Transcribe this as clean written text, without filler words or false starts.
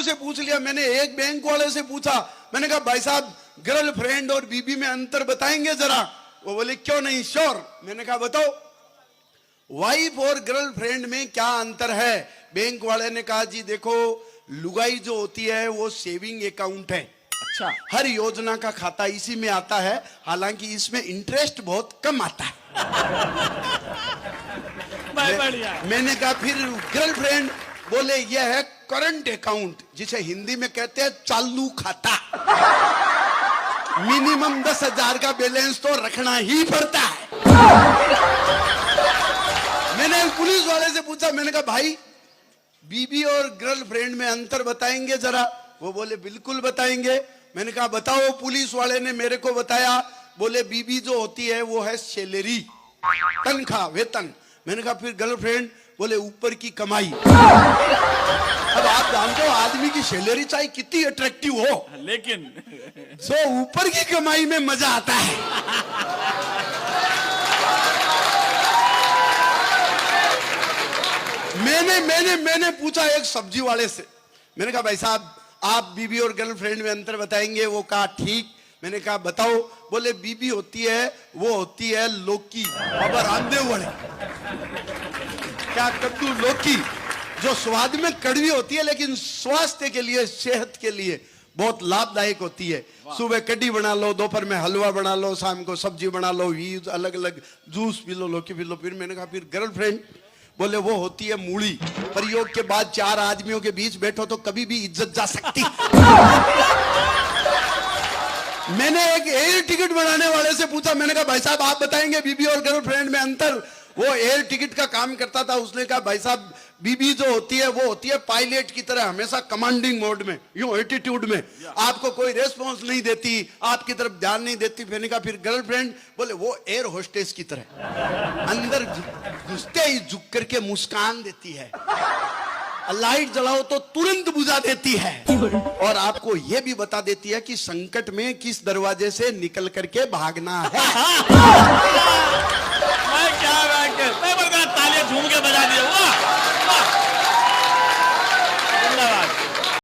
से पूछ लिया, मैंने एक बैंक वाले से पूछा, मैंने कहा भाई साहब गर्लफ्रेंड और बीबी में अंतर बताएंगे जरा। वो बोले क्यों नहीं, श्योर। मैंने कहा बताओ वाइफ और गर्लफ्रेंड में क्या अंतर है। बैंक वाले ने कहा जी देखो, लुगाई जो होती है वो सेविंग अकाउंट है, अच्छा, हर योजना का खाता इसी में आता है, हालांकि इसमें इंटरेस्ट बहुत कम आता है। मैंने कहा फिर गर्लफ्रेंड, बोले ये है करंट अकाउंट, जिसे हिंदी में कहते हैं चालू खाता। मिनिमम 10,000 का बैलेंस तो रखना ही पड़ता है। मैंने पुलिस वाले से पूछा, मैंने कहा भाई बीबी और गर्लफ्रेंड में अंतर बताएंगे जरा। वो बोले बिल्कुल बताएंगे। मैंने कहा बताओ। पुलिस वाले ने मेरे को बताया, बोले बीबी जो होती है वो है सैलरी, तनख्वाह, वेतन। मैंने कहा फिर गर्लफ्रेंड, बोले ऊपर की कमाई। अब आप जानते हो आदमी की सैलरी चाहे कितनी अट्रैक्टिव हो, लेकिन सो ऊपर की कमाई में मजा आता है। मैंने पूछा एक सब्जी वाले से, मैंने कहा भाई साहब आप बीबी और गर्लफ्रेंड में अंतर बताएंगे। वो कहा ठीक। मैंने कहा बताओ। बोले बीबी होती है वो होती है लौकी, अब रामदेव वाले क्या कद्दू, लौकी, जो स्वाद में कड़वी होती है लेकिन स्वास्थ्य के लिए, सेहत के लिए बहुत लाभदायक होती है। सुबह कढ़ी बना लो, दोपहर में हलवा बना लो, शाम को सब्जी बना लो, अलग अलग जूस पी लो, लौकी पी लो। फिर मैंने कहा फिर गर्लफ्रेंड, बोले वो होती है मूली, प्रयोग के बाद 4 आदमियों के बीच बैठो तो कभी भी इज्जत जा सकती। मैंने एक एयर टिकट बनाने वाले से पूछा, मैंने कहा भाई साहब आप बताएंगे बीबी और गर्लफ्रेंड में अंतर। वो एयर टिकट का काम करता था। उसने कहा भाई साहब बीबी जो होती है वो होती है पायलट की तरह, हमेशा कमांडिंग मोड में, यूं एटीट्यूड में, आपको कोई रेस्पॉन्स नहीं देती, आपकी तरफ ध्यान नहीं देती। मैंने कहा फिर गर्लफ्रेंड, बोले वो एयर होस्टेस की तरह, अंदर घुसते ही झुक करके मुस्कान देती है, लाइट जलाओ तो तुरंत बुझा देती है, और आपको यह भी बता देती है कि संकट में किस दरवाजे से निकल करके भागना है।